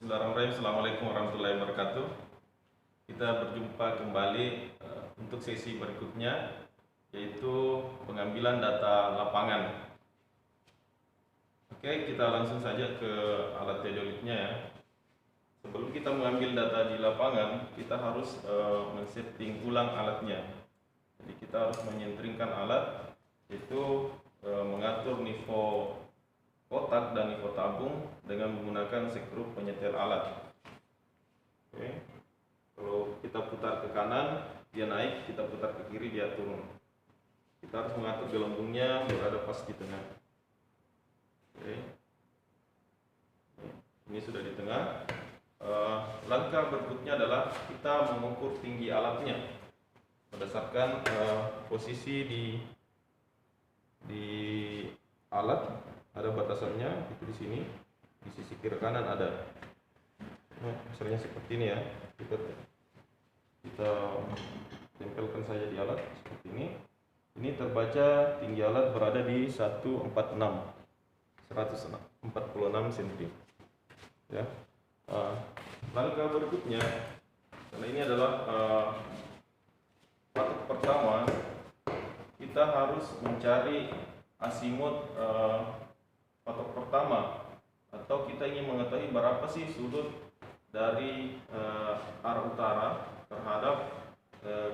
Bismillahirrahmanirrahim. Assalamualaikum warahmatullahi wabarakatuh. Kita berjumpa kembali untuk sesi berikutnya, yaitu pengambilan data lapangan. Oke, kita langsung saja ke alat teodolitnya ya. Sebelum kita mengambil data di lapangan, kita harus men-setting ulang alatnya. Jadi kita harus menyenteringkan alat, yaitu mengatur nivou kotak dan nivou tabung dengan menggunakan sekrup penyetel alat. Oke. Kalau kita putar ke kanan, dia naik; kita putar ke kiri, dia turun. Kita harus mengatur gelembungnya berada pas di tengah. Oke. Ini sudah di tengah. Langkah berikutnya adalah kita mengukur tinggi alatnya berdasarkan posisi di alat. Ada batasannya, itu di sini, di sisi kiri kanan ada. Misalnya seperti ini ya, kita tempelkan saja di alat seperti ini. Ini terbaca tinggi alat berada di 146 cm ya. Langkah berikutnya, karena ini adalah patok pertama, kita harus mencari asimut patok pertama, atau kita ingin mengetahui berapa sih sudut dari arah utara terhadap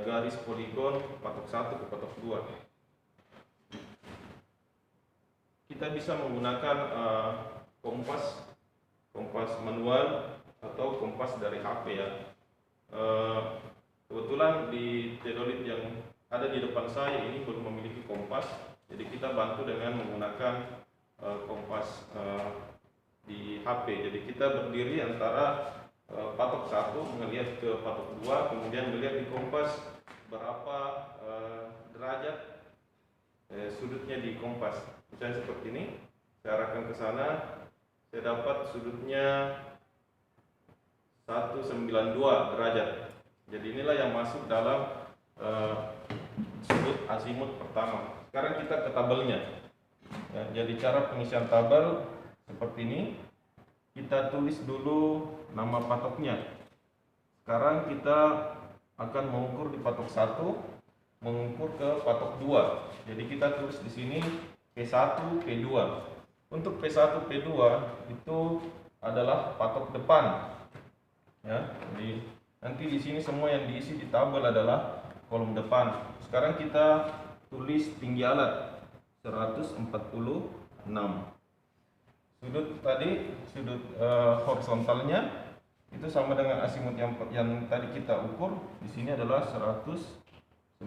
garis poligon patok 1 ke patok 2. Kita bisa menggunakan kompas manual atau kompas dari HP ya. Kebetulan di teodolit yang ada di depan saya ini belum memiliki kompas, jadi kita bantu dengan menggunakan kompas di HP. Jadi kita berdiri antara patok 1 melihat ke patok 2, kemudian melihat di kompas berapa derajat sudutnya di kompas. Misalnya seperti ini, saya arahkan ke sana, saya dapat sudutnya 192 derajat. Jadi inilah yang masuk dalam sudut azimut pertama. Sekarang kita ke tabelnya ya. Jadi cara pengisian tabel seperti ini. Kita tulis dulu nama patoknya. Sekarang kita akan mengukur di patok 1, mengukur ke patok 2. Jadi kita tulis di sini P1, P2. Untuk P1, P2 itu adalah patok depan ya. Jadi nanti di sini semua yang diisi di tabel adalah kolom depan. Sekarang kita tulis tinggi alat 146. Sudut tadi, sudut horizontalnya itu sama dengan asimut yang tadi kita ukur. Di sini adalah 192.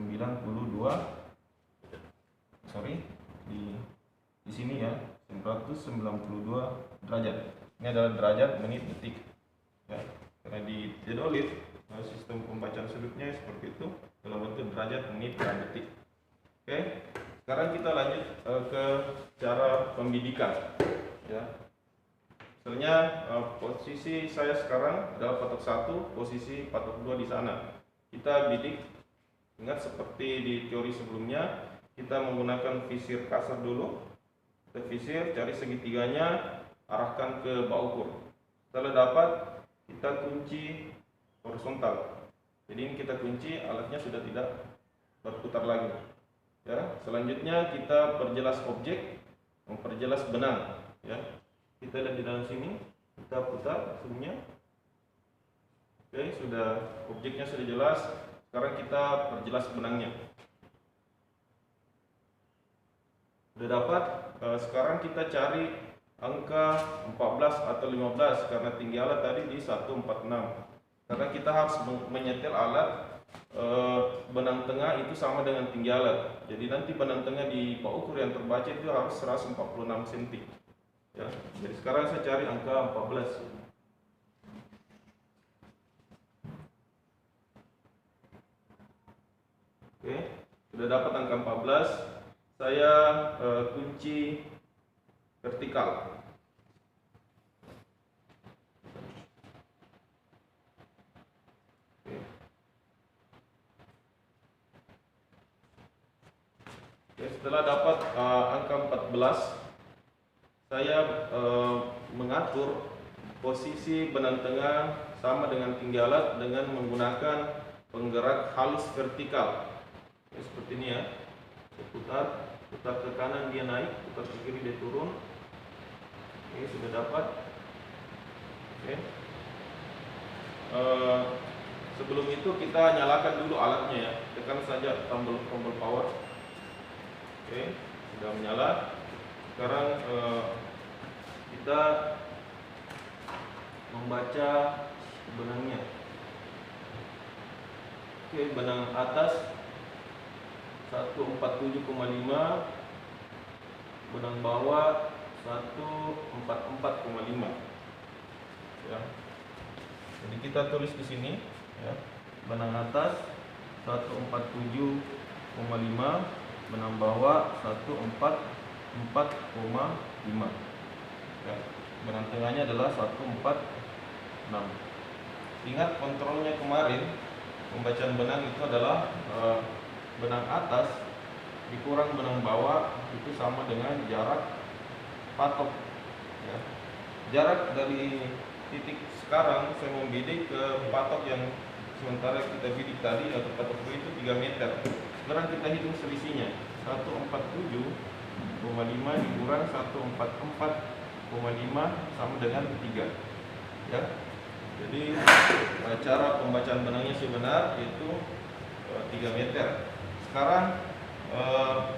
Di sini ya, 192 derajat. Ini adalah derajat, menit, detik ya. Karena di teodolit sistem pembacaan sudutnya seperti itu, dalam bentuk derajat, menit, dan detik. Oke. Sekarang kita lanjut ke cara pembidikan ya. Misalnya posisi saya sekarang adalah patok 1, posisi patok 2 di sana. Kita bidik, ingat seperti di teori sebelumnya, kita menggunakan visir kasar dulu. Kita visir, cari segitiganya, arahkan ke bak ukur. Setelah dapat, kita kunci horizontal. Jadi ini kita kunci, alatnya sudah tidak berputar lagi ya. Selanjutnya kita perjelas objek, memperjelas benang ya. Kita lihat di dalam sini, kita putar zoomnya. Oke, objeknya sudah jelas. Sekarang kita perjelas benangnya. Sudah dapat. Sekarang kita cari angka 14 atau 15 karena tinggi alat tadi di 146. Karena kita harus menyetel alat, benang tengah itu sama dengan tinggi alat. Jadi nanti benang tengah di bak ukur yang terbaca itu harus 146 cm. Ya, jadi sekarang saya cari angka 14. Oke, sudah dapat angka 14. Saya kunci vertikal. Oke, setelah dapat angka 14, saya mengatur posisi benang tengah sama dengan tinggi alat dengan menggunakan penggerak halus vertikal. Ya, seperti ini ya. Saya putar ke kanan dia naik, putar ke kiri dia turun. Ini sudah dapat. Oke. Sebelum itu kita nyalakan dulu alatnya ya. Tekan saja tombol power. Oke, sudah menyala. Sekarang kita membaca benangnya. Oke, benang atas 147,5, benang bawah 144,5. Ya. Jadi kita tulis di sini ya. Benang atas 147,5, benang bawah 144,5. Ya. Benang tengahnya adalah 146. Ingat kontrolnya kemarin, pembacaan benang itu adalah benang atas dikurang benang bawah itu sama dengan jarak patok ya. Jarak dari titik sekarang saya mau bidik ke patok yang sementara kita bidik tadi atau patok itu 3 meter. Sekarang kita hitung selisihnya, 147,5 dikurang 144,5 sama dengan 3 ya. Jadi cara pembacaan benangnya sebenar yaitu 3 meter. Sekarang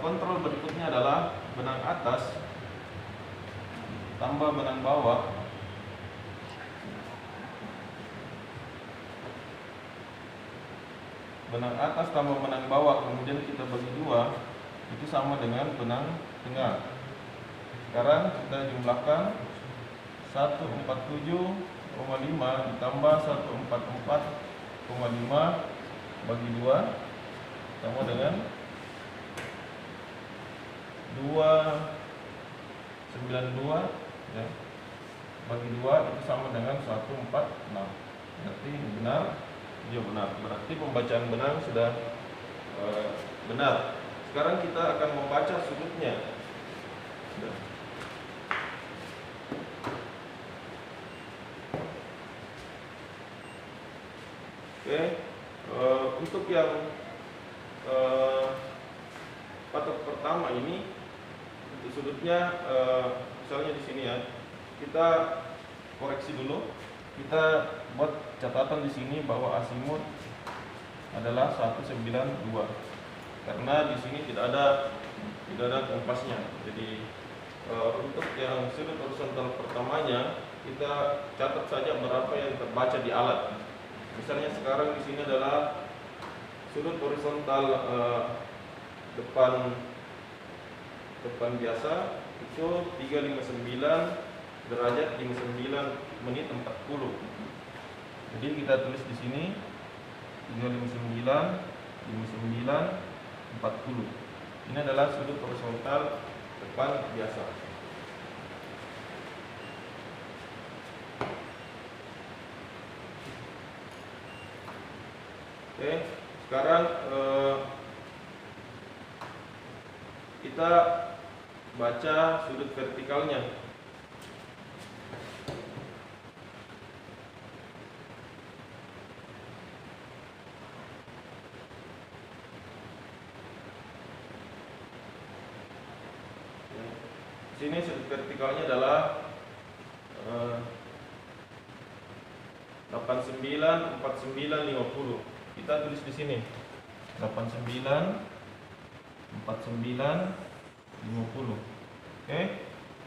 kontrol berikutnya adalah benang atas tambah benang bawah kemudian kita bagi 2 itu sama dengan benang tengah. Sekarang kita jumlahkan 147,5 ditambah 144,5 bagi 2 sama dengan 292 ya. Bagi 2 itu sama dengan 146. Berarti benar. Ya benar. Berarti pembacaan benang sudah benar. Sekarang kita akan membaca sudutnya. Sudah. Oke. Untuk yang patok pertama ini untuk sudutnya misalnya di sini ya, kita koreksi dulu. Kita buat catatan di sini bahwa azimut adalah 192 karena di sini tidak ada kompasnya. Jadi untuk yang sudut horizontal pertamanya kita catat saja berapa yang terbaca di alat. Misalnya sekarang di sini adalah sudut horizontal depan biasa itu 359 derajat 59 menit 40. Jadi kita tulis di sini 359 40. Ini adalah sudut horizontal depan biasa. Oke, sekarang kita baca sudut vertikalnya. Sini sudut vertikalnya adalah 89, 49, 50. Kita tulis di sini 89, 49, 50. Oke.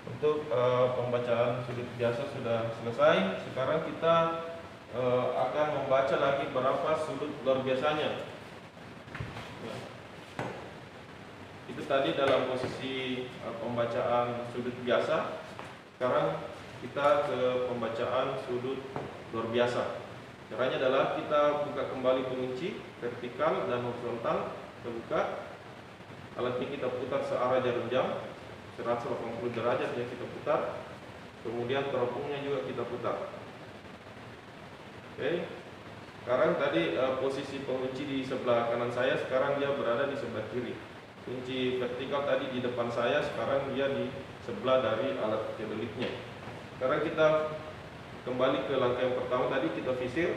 Untuk pembacaan sudut biasa sudah selesai. Sekarang kita akan membaca lagi berapa sudut luar biasanya. Ya. Itu tadi dalam posisi pembacaan sudut biasa. Sekarang kita ke pembacaan sudut luar biasa. Caranya adalah kita buka kembali pengunci vertikal dan horizontal. Kita buka. Alat ini kita putar searah jarum jam 180 derajat yang kita putar. Kemudian teropongnya juga kita putar. Oke. Sekarang tadi posisi pengunci di sebelah kanan saya, sekarang dia berada di sebelah kiri. Kunci vertikal tadi di depan saya, sekarang dia di sebelah dari alat hydrauliknya. Sekarang kita kembali ke langkah yang pertama tadi, kita visir.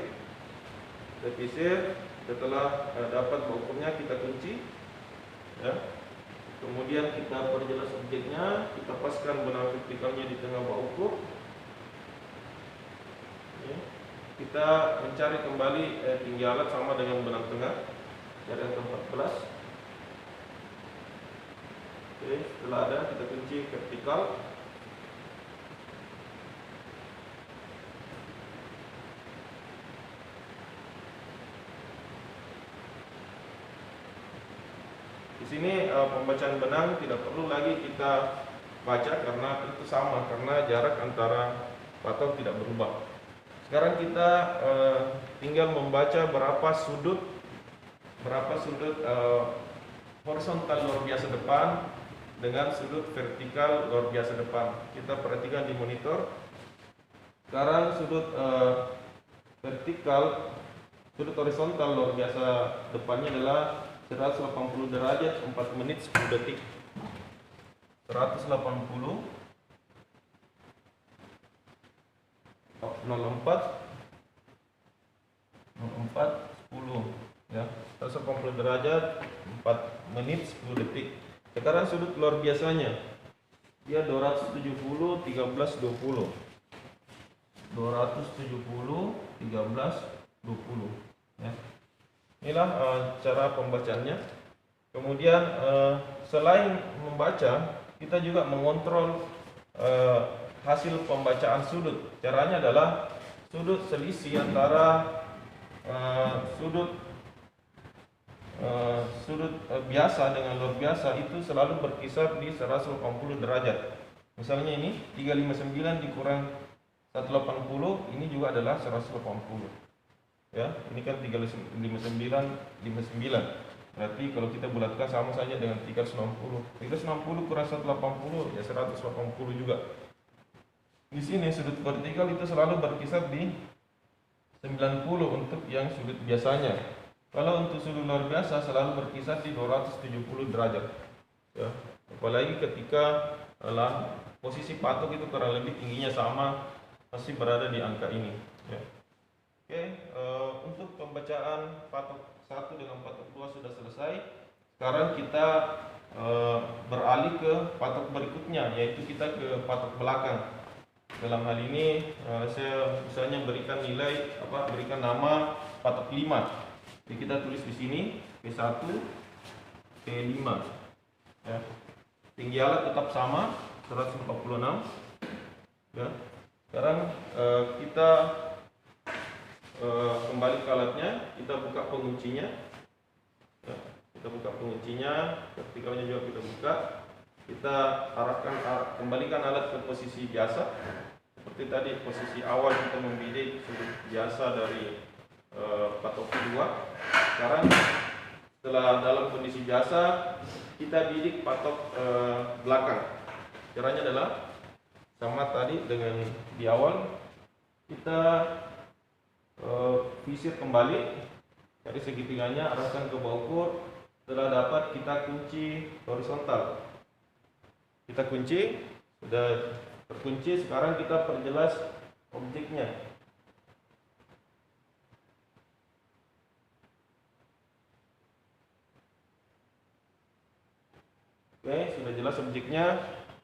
Setelah dapat baut ukurnya kita kunci, ya. Kemudian kita perjelas objeknya, kita paskan benang vertikalnya di tengah baut ukur, ya. Kita mencari kembali tinggi alat sama dengan benang tengah, cari angka 14. Oke, setelah ada kita kunci vertikal. Di sini pembacaan benang tidak perlu lagi kita baca karena itu sama, karena jarak antara patok tidak berubah. Sekarang kita tinggal membaca berapa sudut horizontal luar biasa depan dengan sudut vertikal luar biasa depan. Kita perhatikan di monitor. Sekarang sudut sudut horizontal luar biasa depannya adalah 180 derajat 4 menit 10 detik. 180 04 10, ya. 180 derajat 4 menit 10 detik. Sekarang sudut luar biasanya dia 270 13 20. 270 13 20, ya. Inilah cara pembacaannya. Kemudian selain membaca, kita juga mengontrol hasil pembacaan sudut. Caranya adalah sudut selisih antara sudut biasa dengan luar biasa itu selalu berkisar di 180 derajat. Misalnya ini 359 dikurang 180, ini juga adalah 180. Ya, ini kan 359 59. Berarti kalau kita bulatkan sama saja dengan 360. 360 kurang 180 ya 180 juga. Di sini sudut vertikal itu selalu berkisar di 90 untuk yang sudut biasanya. Kalau untuk sudut luar biasa selalu berkisar di 270 derajat. Ya, apalagi ketika posisi patok itu kurang lebih tingginya sama, masih berada di angka ini, ya. Oke, untuk pembacaan patok 1 dengan patok 2 sudah selesai. Sekarang kita beralih ke patok berikutnya, yaitu kita ke patok belakang. Dalam hal ini saya misalnya berikan berikan nama patok 5. Jadi kita tulis di sini P1, P5. Ya. Tinggi alat tetap sama 146. Ya. Sekarang kita kembali ke alatnya, kita buka penguncinya, ya, kita buka penguncinya, vertikalnya juga kita buka, kita kembalikan alat ke posisi biasa, seperti tadi posisi awal kita membidik sudut biasa dari patok kedua. Sekarang setelah dalam kondisi biasa, kita bidik patok belakang. Caranya adalah sama tadi dengan di awal, kita visir kembali dari segitiganya, arahkan ke bawah ukur. Setelah dapat kita kunci horizontal, kita kunci, sudah terkunci. Sekarang kita perjelas objeknya. Oke, sudah jelas objeknya,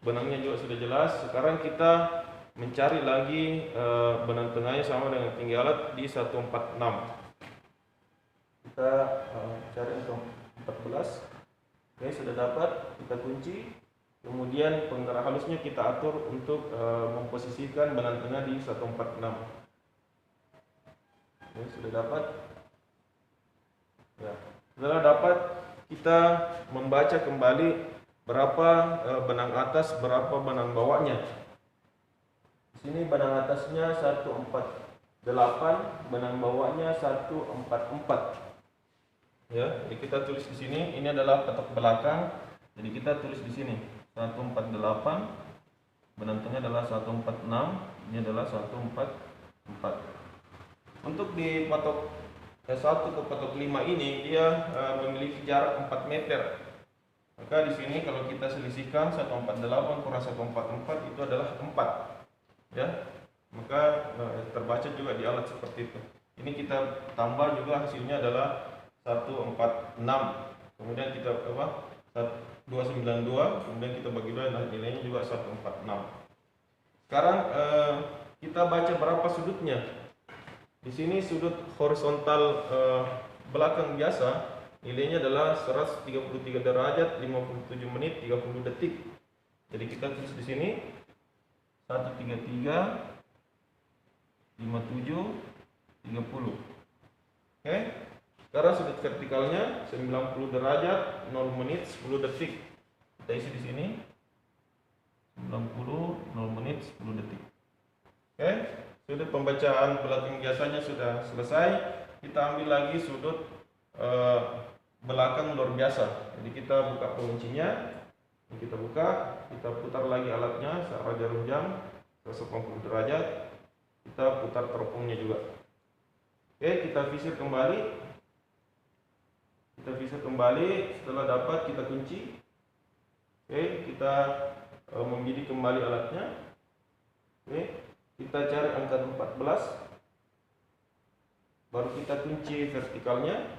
benangnya juga sudah jelas. Sekarang kita mencari lagi benang tengahnya sama dengan tinggi alat di 146. Kita cari untuk 14. Oke, sudah dapat, kita kunci. Kemudian penggerak halusnya kita atur untuk memposisikan benang tengah di 146. Oke, sudah dapat. Ya. Setelah dapat, kita membaca kembali berapa benang atas, berapa benang bawahnya. Sini benang atasnya 148, benang bawahnya 144. Ya, jadi kita tulis di sini, ini adalah patok belakang. Jadi kita tulis di sini 148, benang tengah adalah 146, ini adalah 144. Untuk di patok 1 ke patok 5 ini dia memiliki jarak 4 meter. Maka di sini kalau kita selisihkan 148 kurang 144 itu adalah 4. Ya, maka terbaca juga di alat seperti itu. Ini kita tambah juga, hasilnya adalah 146. Kemudian kita 292, kemudian kita bagi dua, nilainya juga 146. Sekarang kita baca berapa sudutnya. Di sini sudut horizontal belakang biasa nilainya adalah 133 derajat 57 menit 30 detik. Jadi kita tulis di sini 133 57 30. Oke. Sekarang sudut vertikalnya 90 derajat 0 menit 10 detik. Kita isi di sini 90 0 menit 10 detik. Oke. Sudut pembacaan belakang biasanya sudah selesai. Kita ambil lagi sudut belakang luar biasa. Jadi kita buka penguncinya, kita buka, kita putar lagi alatnya searah jarum jam 180 derajat. Kita putar teropongnya juga. Oke, kita visir kembali. Setelah dapat kita kunci. Oke, kita membidik kembali alatnya. Oke. Kita cari angka 14, baru kita kunci vertikalnya,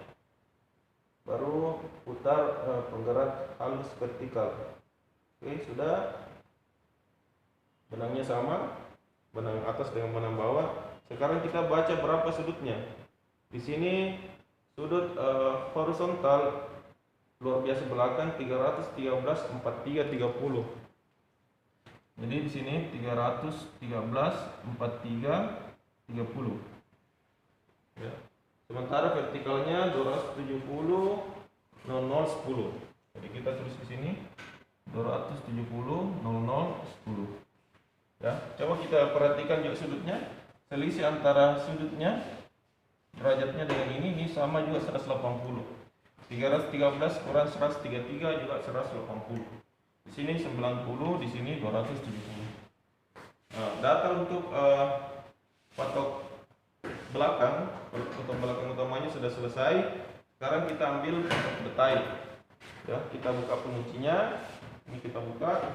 baru putar penggerak halus vertikal. Oke, sudah. Benangnya sama, benang atas dengan benang bawah. Sekarang kita baca berapa sudutnya. Di sini sudut horizontal luar biasa belakang 313 43 30. Jadi di sini 313 43 30. Ya. Sementara vertikalnya 270 00 10. Jadi kita tulis di sini 270 00 10. Ya, coba kita perhatikan juga sudutnya. Selisih antara sudutnya derajatnya dengan ini sama juga 180. 313 kurang 133 juga 180. Di sini 90, di sini 270. Nah, data untuk patok belakang utamanya sudah selesai. Sekarang kita ambil patok detail. Ya, kita buka penguncinya. Ini kita buka.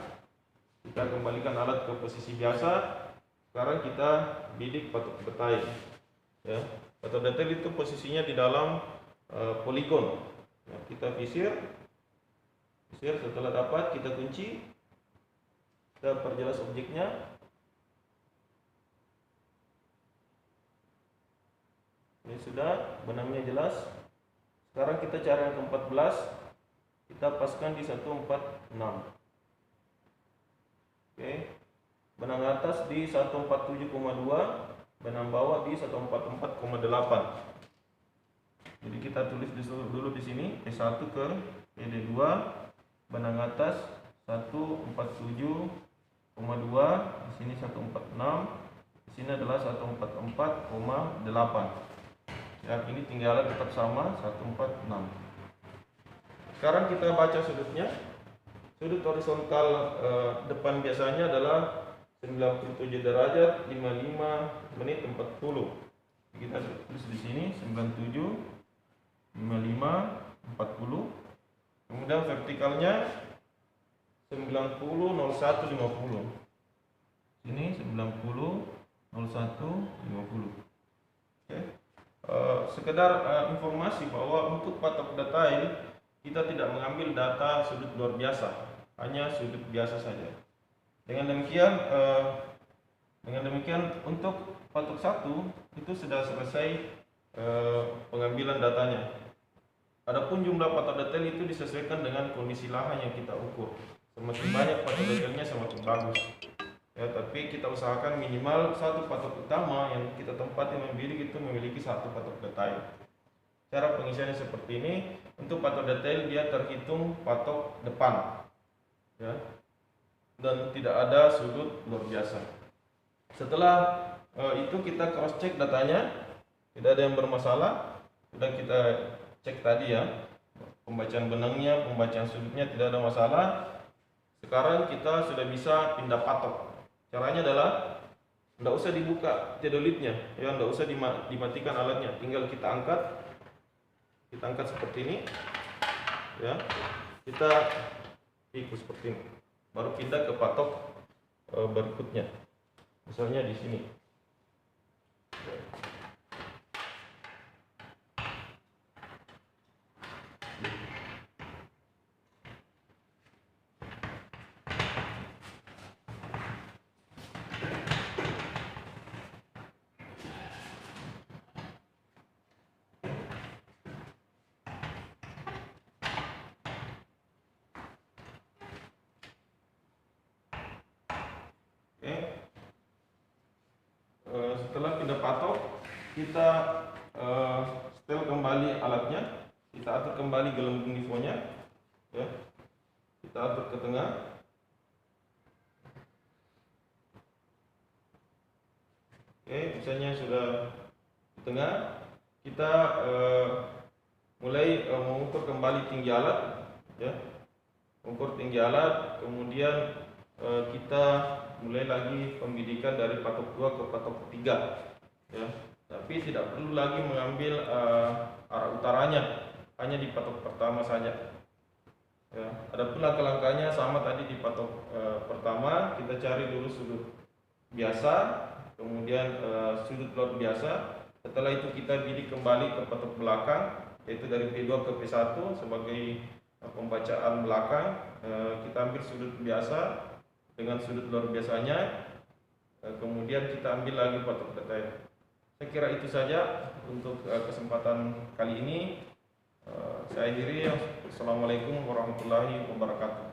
Kita kembalikan alat ke posisi biasa. Sekarang kita bidik patok detail. Ya, patok detail itu posisinya di dalam poligon. Ya, kita visir. Setelah dapat kita kunci, kita perjelas objeknya. Ini sudah, benangnya jelas. Sekarang kita cari yang ke-14, kita paskan di 146. Oke, benang atas di 147,2, benang bawah di 144,8. Jadi kita tulis dulu di sini P1 ke PD2. Benang atas 147,2, di sini 146, di sini adalah 144,8. Ya, ini tinggal tetap sama 146. Sekarang kita baca sudutnya. Sudut horizontal depan biasanya adalah 97 derajat 55 menit 40. Kita tulis di sini 97 55 40. Kemudian vertikalnya 90 01 50. Sini 90 01 50. Oke. Sekedar informasi bahwa untuk patok detail kita tidak mengambil data sudut luar biasa, hanya sudut biasa saja. Dengan demikian untuk patok 1 itu sudah selesai pengambilan datanya. Adapun jumlah patok detail itu disesuaikan dengan kondisi lahan yang kita ukur. Semakin banyak patok detailnya semakin bagus. Ya, tapi kita usahakan minimal satu patok utama yang kita tempati membidik itu memiliki satu patok detail. Cara pengisiannya seperti ini. Untuk patok detail dia terhitung patok depan, ya, dan tidak ada sudut luar biasa. Setelah itu kita cross check datanya, tidak ada yang bermasalah. Sudah kita cek tadi ya, pembacaan benangnya, pembacaan sudutnya tidak ada masalah. Sekarang kita sudah bisa pindah patok. Caranya adalah tidak usah dibuka teodolitnya, ya, tidak usah dimatikan alatnya, tinggal kita angkat seperti ini, ya, kita ikut seperti ini, baru pindah ke patok berikutnya, misalnya di sini. setelah pindah patok, kita setel kembali alatnya, kita atur kembali gelembung nivonya, ya. Kita atur ke tengah. Oke, misalnya sudah di tengah, kita mulai mengukur kembali tinggi alat, ya. Mengukur tinggi alat, kemudian kita mulai lagi pembidikan dari patok 2 ke patok 3, ya. Tapi tidak perlu lagi mengambil arah utaranya, hanya di patok pertama saja, ya. Adapun langkah-langkahnya sama tadi di patok pertama, kita cari dulu sudut biasa, kemudian sudut luar biasa. Setelah itu kita bidik kembali ke patok belakang, yaitu dari P2 ke P1 sebagai pembacaan belakang. Kita ambil sudut biasa dengan sudut luar biasanya, kemudian kita ambil lagi patok detail. Saya kira itu saja untuk kesempatan kali ini. Saya akhiri. Assalamualaikum warahmatullahi wabarakatuh.